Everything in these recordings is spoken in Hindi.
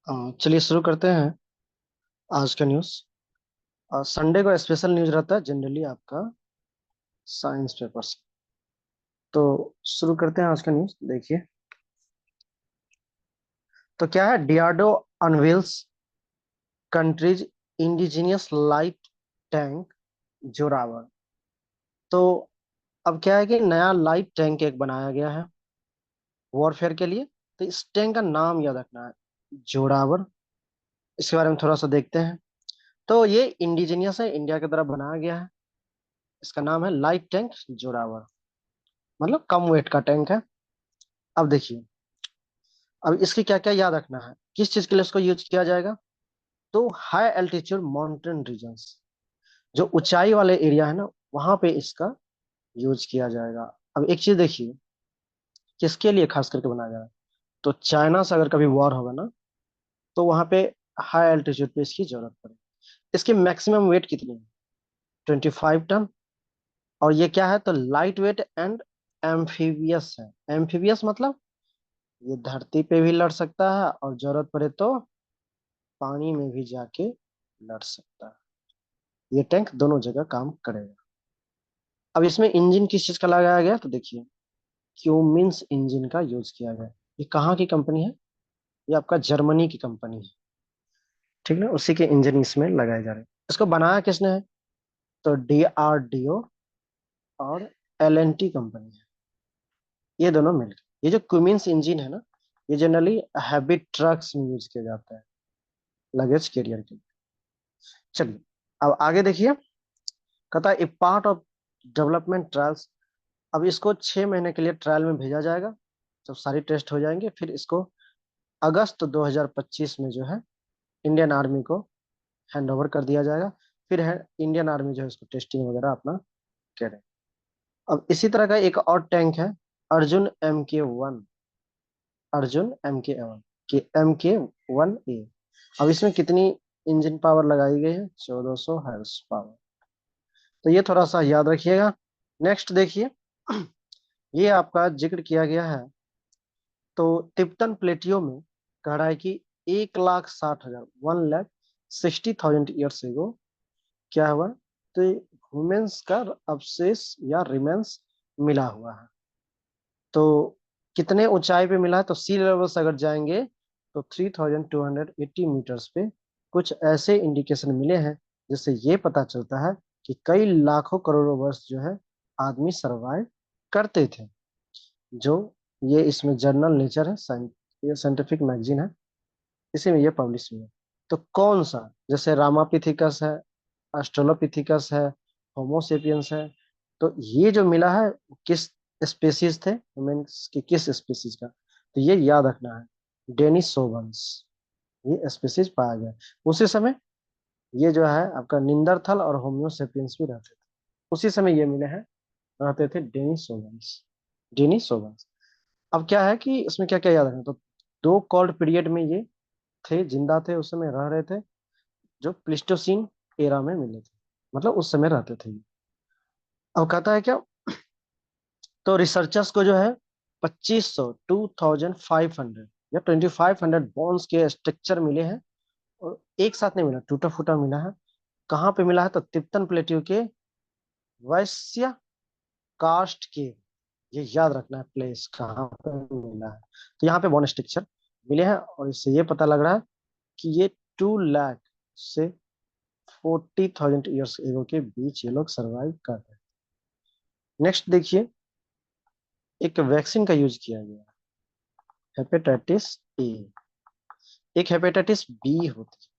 चलिए शुरू करते हैं आज का न्यूज़। संडे को स्पेशल न्यूज़ रहता है जनरली आपका साइंस पेपर्स। तो शुरू करते हैं आज का न्यूज़। देखिए, तो क्या है, डियाडो unveils country's indigenous light tank Zorawar. तो अब क्या है कि नया लाइट टैंक एक बनाया गया है वॉरफेयर के लिए। तो इस टैंक का नाम याद रखना है, जोरावर। इसके बारे में थोड़ा सा देखते हैं। तो ये इंडिजिनियस है, इंडिया की तरफ बनाया गया है। इसका नाम है लाइट टैंक जोरावर, मतलब कम वेट का टैंक है। अब देखिए, अब इसकी क्या क्या याद रखना है, किस चीज के लिए इसको यूज किया जाएगा। तो हाई एल्टीट्यूड माउंटेन रीजन्स, जो ऊंचाई वाले एरिया है ना, वहां पे इसका यूज किया जाएगा। अब एक चीज देखिए, किसके लिए खास करके बनाया जाएगा। तो चाइना से अगर कभी वॉर होगा ना, तो वहां पे हाई एल्टीट्यूड पे इसकी जरूरत पड़े। इसकी मैक्सिमम वेट कितनी है, 25 टन। और ये क्या है, तो लाइट वेट एंड एम्फीबियस है। एम्फीबियस मतलब ये धरती पे भी लड़ सकता है, और जरूरत पड़े तो पानी में भी जाके लड़ सकता है। ये टैंक दोनों जगह काम करेगा। अब इसमें इंजन किस चीज का लगाया गया, तो देखिए, क्यूमिंस इंजन का यूज किया गया। ये कहाँ की कंपनी है, ये आपका जर्मनी की कंपनी है। ठीक है, उसी के इंजन इसमें लगाए जा रहे हैं। इसको बनाया किसने है, तो DRDO और LNT कंपनी है। ये दोनों मिलकर, ये जो क्यूमिंस इंजन है ना, ये जनरली हैवी ट्रक्स में यूज किया जाता है, लगेज कैरियर के लिए। चलिए, अब आगे देखिए, कहता है ए पार्ट ऑफ डेवलपमेंट ट्रायल्स। अब इसको 6 महीने के लिए ट्रायल में भेजा जाएगा। जब सारी टेस्ट हो जाएंगे, फिर इसको अगस्त 2025 में जो है इंडियन आर्मी को हैंड ओवर कर दिया जाएगा। फिर है इंडियन आर्मी जो है इसको टेस्टिंग वगैरह अपना करे। अब इसी तरह का एक और टैंक है, अर्जुन MK1। अर्जुन MK1 के MK1A। अब इसमें कितनी इंजन पावर लगाई गई है, 1400 हॉर्स पावर। तो ये थोड़ा सा याद रखिएगा। नेक्स्ट देखिए, ये आपका जिक्र किया गया है। तो तिब्बतन प्लेटियो में कह रहा है कि 1,60,000, 1,60,000 ईयर्स एगो क्या हुआ, तो ह्यूमंस का अवशेष या रिमेन्स मिला हुआ है। तो कितने ऊंचाई पे मिला है, तो सी लेवल से अगर जाएंगे तो 3,280 मीटर्स पे कुछ ऐसे इंडिकेशन मिले हैं, जिससे ये पता चलता है कि कई लाखों करोड़ों वर्ष जो है आदमी सरवाइव करते थे। जो ये इसमें जर्नल नेचर है, ये साइंटिफिक मैगजीन है, इसी में ये पब्लिश हुई है। तो कौन सा, जैसे रामापिथिकस है, ऑस्ट्रेलोपिथिकस है, होमोसेपियंस है। तो ये जो मिला है, किस स्पेसीज थे, मीन्स कि किस स्पेसीज का, तो ये याद रखना है, डेनिसोवंस। ये स्पेसीज पाया गया उसी समय। ये जो है आपका निंदरथल और होम्योसेपियंस भी रहते थे उसी समय, ये मिले हैं, रहते थे डेनिसोवंस। डेनिसोवंस। अब क्या है कि इसमें क्या क्या याद रखना, तो दो कोल्ड पीरियड में ये थे, जिंदा थे, उस समय रह रहे थे, जो प्लिस्टोसिन एरा में मिले थे, मतलब उस समय रहते थे ये। अब कहता है क्या, तो रिसर्चर्स को जो है 2500, 2500 या 2500 बोन्स के स्ट्रक्चर मिले हैं। और एक साथ नहीं मिला, टूटा फूटा मिला है। कहाँ पे मिला है, तो तिब्बतन प्लेट्यू के वैश्य कास्ट के, ये याद रखना है प्लेस कहाँ पे मिला है। तो यहाँ पे बोन स्ट्रक्चर मिले हैं, और इससे ये पता लग रहा है कि ये 2 लाख से 40,000 ईयर्स एगो के बीच ये लोग सरवाइव कर रहे हैं। नेक्स्ट देखिए, एक वैक्सीन का यूज किया गया, हेपेटाइटिस ए। एक हेपेटाइटिस बी होती है,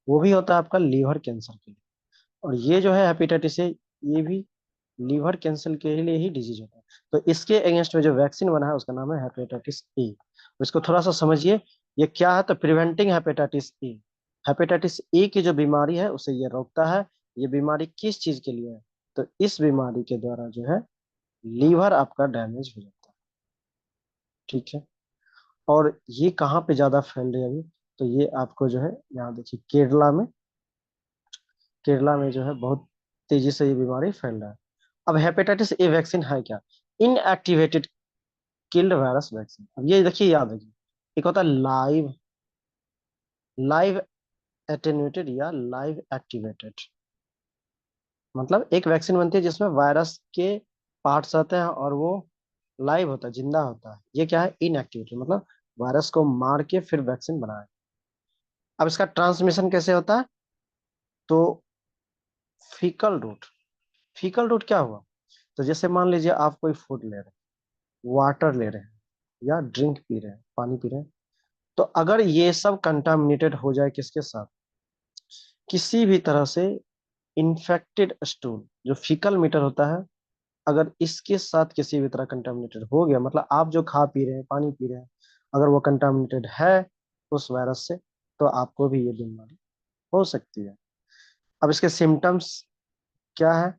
वो भी होता है आपका लीवर कैंसर के लिए। और ये जो है हेपेटाइटिस ए, ये भी लीवर कैंसर के लिए ही डिजीज होता है। तो इसके अगेंस्ट में जो वैक्सीन बना है, उसका नाम है हेपेटाइटिस ए। इसको थोड़ा सा समझिए, ये क्या है, तो preventing hepatitis A. Hepatitis A की जो बीमारी है उसे ये रोकता है। ये बीमारी किस चीज के लिए है, तो इस बीमारी के द्वारा जो है लीवर आपका डैमेज हो जाता है। ठीक है, और ये कहाँ पे ज्यादा फैल रही है अभी, तो ये आपको जो है यहाँ देखिए, केरला में, केरला में जो है बहुत तेजी से ये बीमारी फैल रहा है। अब हेपेटाइटिस ए वैक्सीन है क्या, इनएक्टिवेटेड किल्ड वायरस वैक्सीन। अब ये देखिए, याद रखिए, एक होता है लाइव लाइव एटेन्यूएटेड या लाइव एक्टिवेटेड। मतलब एक वैक्सीन बनती है जिसमें वायरस के पार्ट्स आते हैं और वो लाइव होता है, जिंदा होता है। ये क्या है, इनएक्टिवेटेड, मतलब वायरस को मार के फिर वैक्सीन बनाया। अब इसका ट्रांसमिशन कैसे होता है? तो फीकल रूट। फीकल रूट क्या हुआ? तो जैसे मान लीजिए आप कोई फूड ले रहे हैं, वाटर ले रहे हैं, या ड्रिंक पी रहे हैं, पानी पी रहे हैं, तो अगर ये सब कंटामिनेटेड हो जाए किसके साथ, किसी भी तरह से इन्फेक्टेड स्टूल, जो फीकल मीटर होता है, अगर इसके साथ किसी भी तरह कंटामिनेटेड हो गया, मतलब आप जो खा पी रहे हैं, पानी पी रहे हैं, अगर वो कंटामिनेटेड है उस वायरस से, तो आपको भी ये बीमारी हो सकती है। अब इसके सिम्टम्स क्या है?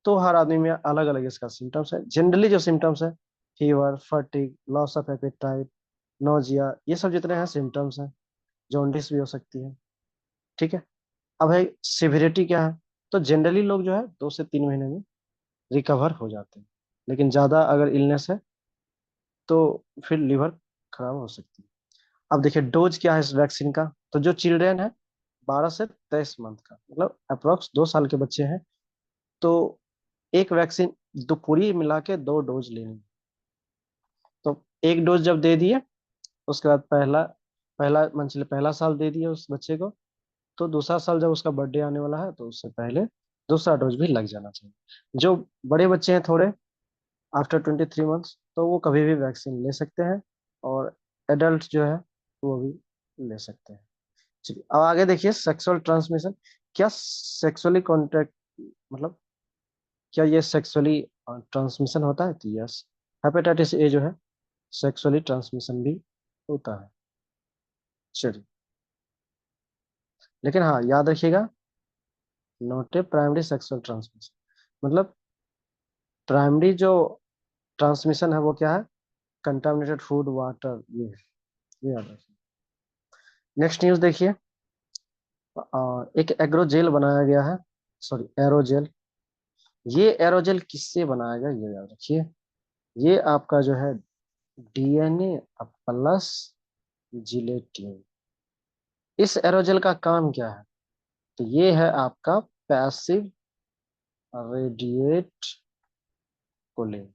तो हर आदमी में अलग अलग इसका सिम्टम्स है। जनरली जो सिम्टम्स है, fever, fatigue, loss of appetite, nausea, ये सब जितने हैं सिम्टम्स हैं। जॉन्डिस भी हो सकती है। ठीक है। अब है सिविरिटी क्या है? तो जनरली लोग जो है 2 से 3 महीने में रिकवर हो जाते हैं, लेकिन ज्यादा अगर इलनेस है तो फिर लिवर खराब हो सकती है। अब देखिए डोज क्या है इस वैक्सीन का। तो जो चिल्ड्रेन है 12 से 23 मंथ का, मतलब अप्रोक्स 2 साल के बच्चे हैं, तो एक वैक्सीन, दो पूरी मिला के 2 डोज लेनी। तो एक डोज जब दे दिए, उसके बाद पहला पहला मान चलिए पहला साल दे दिया उस बच्चे को, तो दूसरा साल जब उसका बर्थडे आने वाला है तो उससे पहले दूसरा डोज भी लग जाना चाहिए। जो बड़े बच्चे हैं थोड़े, आफ्टर 23 मंथ्स, तो वो कभी भी वैक्सीन ले सकते हैं। और एडल्ट जो है वो भी ले सकते हैं। चलिए अब आगे देखिए, सेक्सुअल ट्रांसमिशन। क्या सेक्सुअली कॉन्टेक्ट, मतलब क्या ये सेक्सुअली ट्रांसमिशन होता है? तो यस, हेपेटाइटिस ए जो है सेक्सुअली ट्रांसमिशन भी होता है। चलिए, लेकिन हाँ याद रखिएगा, not a primary sexual transmission. मतलब प्राइमरी जो ट्रांसमिशन है वो क्या है? कंटामिनेटेड फूड, वाटर, ये है। ये याद रखिए। नेक्स्ट न्यूज देखिए। एक एग्रोजेल बनाया गया है, सॉरी एरोजेल। ये एरोजेल किससे बनाया गया ये याद रखिए। ये आपका जो है डीएनए प्लस जिलेटिन। इस एरोजेल का काम क्या है? तो ये है आपका पैसिव रेडिएट कूलिंग।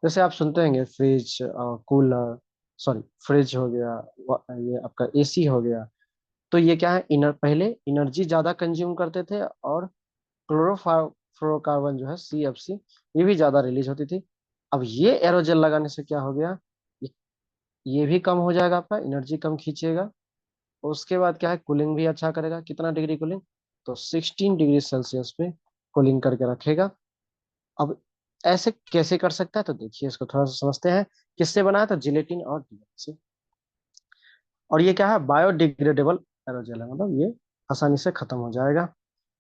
जैसे आप सुनते होंगे फ्रिज, कूलर, सॉरी फ्रिज हो गया, ये आपका एसी हो गया, तो ये क्या है, पहले एनर्जी ज्यादा कंज्यूम करते थे, और क्लोरोफ्लोरोकार्बन जो है CFC, ये भी ज्यादा रिलीज होती थी। अब ये एरोजेल लगाने से क्या हो गया, ये ये भी कम हो जाएगा, आपका एनर्जी कम खींचेगा। उसके बाद क्या है, कूलिंग भी अच्छा करेगा। कितना डिग्री कूलिंग? तो 16 डिग्री सेल्सियस पे कूलिंग करके रखेगा। अब ऐसे कैसे कर सकता है, तो देखिए इसको थोड़ा सा समझते हैं। किससे बना है? तो जिलेटिन और डीएनए से। और ये क्या है, बायोडिग्रेडेबल एरोजेल है, मतलब ये आसानी से खत्म हो जाएगा।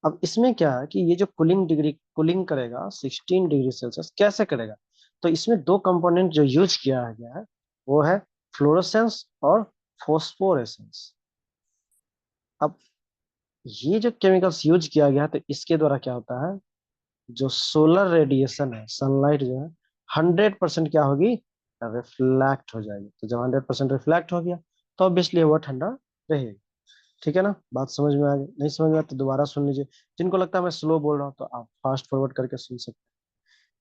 अब इसमें क्या है कि ये जो कूलिंग करेगा 16 डिग्री सेल्सियस, कैसे करेगा? तो इसमें दो कंपोनेंट जो यूज किया गया है वो है फ्लोरोसेंस और फोस्फोरेसेंस। अब ये जो केमिकल्स यूज किया गया है, तो इसके द्वारा क्या होता है, जो सोलर रेडिएशन है, सनलाइट जो है 100% क्या होगी, रिफ्लेक्ट हो जाएगी। तो जब 100% रिफ्लेक्ट हो गया, तो ऑब्वियसली वो ठंडा रहेगी। ठीक है ना, बात समझ में आ गई? नहीं समझ में आया तो दोबारा सुन लीजिए। जिनको लगता है मैं स्लो बोल रहा हूँ तो आप फास्ट फॉरवर्ड करके सुन सकते हैं।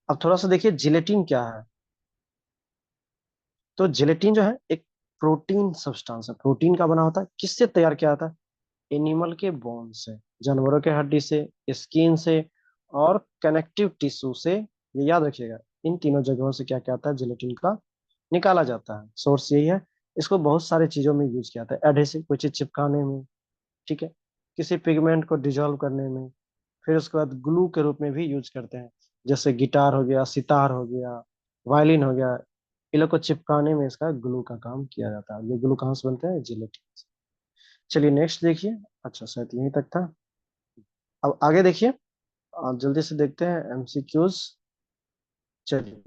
अब थोड़ा सा देखिए जिलेटिन क्या है। तो जिलेटिन जो है एक प्रोटीन सब्सटेंस है, प्रोटीन का बना होता है। किससे तैयार किया जाता है? एनिमल के बोन से, जानवरों के हड्डी से, स्किन से, और कनेक्टिव टिश्यू से। ये याद रखिएगा, इन तीनों जगहों से क्या क्या आता है, जिलेटिन का निकाला जाता है। सोर्स यही है। इसको बहुत सारे चीजों में यूज किया जाता है, एडहेसिव कोई चीज चिपकाने में, ठीक है, किसी पिगमेंट को डिजोल्व करने में, फिर उसके बाद ग्लू के रूप में भी यूज करते हैं। जैसे गिटार हो गया, सितार हो गया, वायलिन हो गया, इन लोग को चिपकाने में इसका ग्लू का काम किया जाता है। ये ग्लू कहाँ से बनता है? जिलेटिन से। चलिए नेक्स्ट देखिए। अच्छा शायद यहीं तक था। अब आगे देखिए, आप जल्दी से देखते हैं MCQs। चलिए,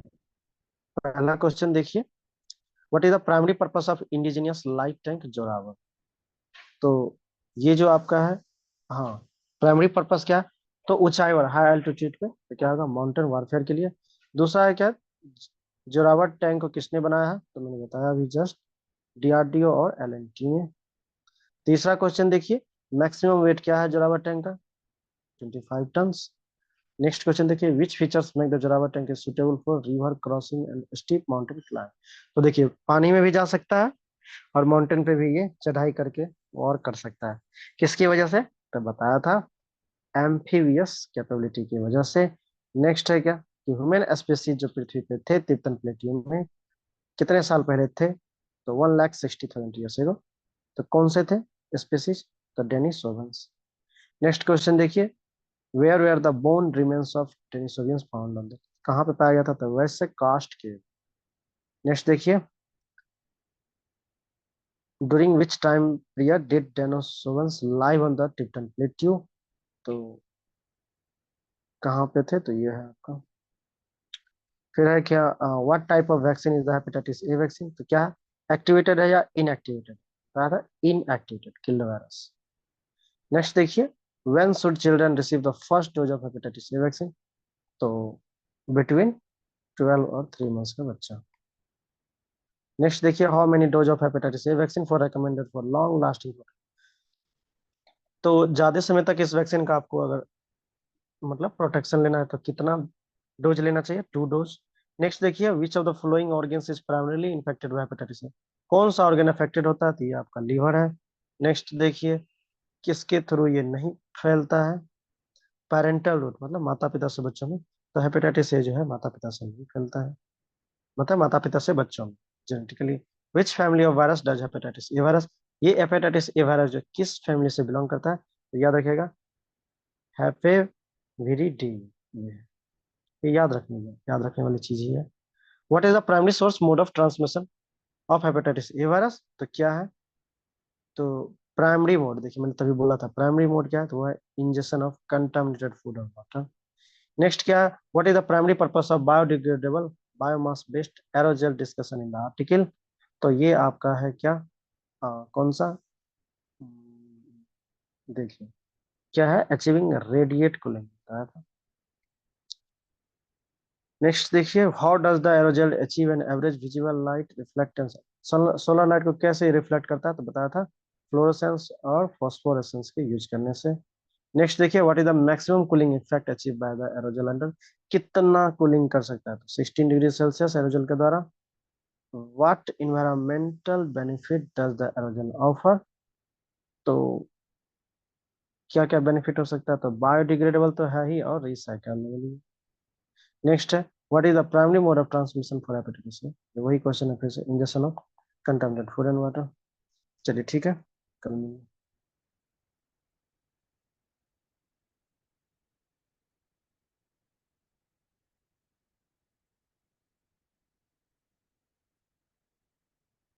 पहला क्वेश्चन देखिए। What is the primary purpose of indigenous light tank Zorawar? तो ये जो आपका है, हाँ, प्राइमरी पर्पस क्या है? तो ऊंचाई और हाई एल्टीट्यूड पे तो क्या होगा, माउंटेन वारफेयर के लिए। दूसरा है क्या, जोरावर टैंक को किसने बनाया है? तो मैंने बताया अभी जस्ट, डीआरडीओ और एलएनटी में। तीसरा क्वेश्चन देखिए, मैक्सिमम वेट क्या है जोरावर टैंक का? 25 टन्स। नेक्स्ट क्वेश्चन देखिए, which features make the Zorawar tank is suitable for river crossing and steep mountain climb? तो देखिए, पानी में भी जा सकता है और माउंटेन पे भी ये चढ़ाई करके और कर सकता है। किसकी वजह से? तो बताया था, एम्फीबियस कैपेबिलिटी की वजह से। नेक्स्ट है क्या कि ह्यूमन स्पेसीज जो पृथ्वी पे थे तिब्बतन प्लेटियम में कितने साल पहले थे? तो 1,60,000 ईयर्स एगो। तो कौन से थे स्पेसीज? तो डेनिसोवन्स। नेक्स्ट क्वेश्चन देखिए, where were the bone remains of Denisovans found on the, कहाँ पे पाया गया था? तो वैसे कास्ट के। नेक्स्ट देखिए, during which time period did Denisovans live on the Tibetan plateau? तो कहाँ पे थे? तो ये है आपका। फिर है क्या, what type of vaccine is the hepatitis A vaccine? तो क्या है, एक्टिवेटेड है या इनएक्टिवेटेड? कहा था इनएक्टिवेटेड, किल्ड वायरस। नेक्स्ट देखिए, when should children receive the first dose of hepatitis A vaccine? तो बिटवीन 12 और 3 मंथ्स का बच्चा। नेक्स्ट देखिए, how many dose of hepatitis A vaccine for recommended for long lasting? तो ज्यादा समय तक इस वैक्सीन का आपको अगर मतलब प्रोटेक्शन लेना है तो कितना डोज लेना चाहिए? 2 डोज। नेक्स्ट देखिए, which of the following organs is primarily infected by hepatitis A? कौन सा ऑर्गन अफेक्टेड होता है? तो ये आपका लीवर है। नेक्स्ट देखिए, किसके थ्रू ये नहीं फैलता है? पेरेंटल रूट, मतलब माता पिता से बच्चों में। तो हेपेटाइटिस ए जो है माता पिता से नहीं फैलता है, मतलब माता पिता से बच्चों में genetically. Which family of virus does hepatitis A virus? ये हेपेटाइटिस ए वायरस जो किस फैमिली से बिलोंग करता है? तो याद रखिएगा, हैपेविरिडी। ये है। ये याद रखने वाली चीज ही है। What is the primary source mode of transmission of hepatitis A virus? तो क्या है? तो प्राइमरी मोड, देखिए मैंने तभी बोला था प्राइमरी मोड क्या है, तो वो है इंजेक्शन ऑफ कंटामिनेटेड फूड और वाटर। नेक्स्ट क्या है, what is the primary purpose of biodegradable biomass based aerogel discussion in the article? तो ये आपका है क्या, कौन सा? देखिए, क्या है, अचीविंग रेडिएट कूलिंग बताया था। नेक्स्ट देखिए, how does the aerogel achieve an average visible light reflectance? Solar light को कैसे रिफ्लेक्ट करता है? तो बताया था फ्लोरोसेंस और फॉस्फोरेसेंस के यूज करने से। नेक्स्ट देखिए, what is the maximum cooling effect achieve by the aerogel under? कितना कूलिंग कर सकता है? तो 16 डिग्री सेल्सियस एरोजेल के द्वारा। What environmental benefit does the aerogel offer? तो क्या क्या बेनिफिट हो सकता है? तो बायोडिग्रेडेबल तो है ही और रिसाइकलेबल। नेक्स्ट है, what is the primary mode of transmission for hepatitis A? वही क्वेश्चन है फिर से, injection of contaminated food and water. चलिए ठीक है, कल मिलेंगे।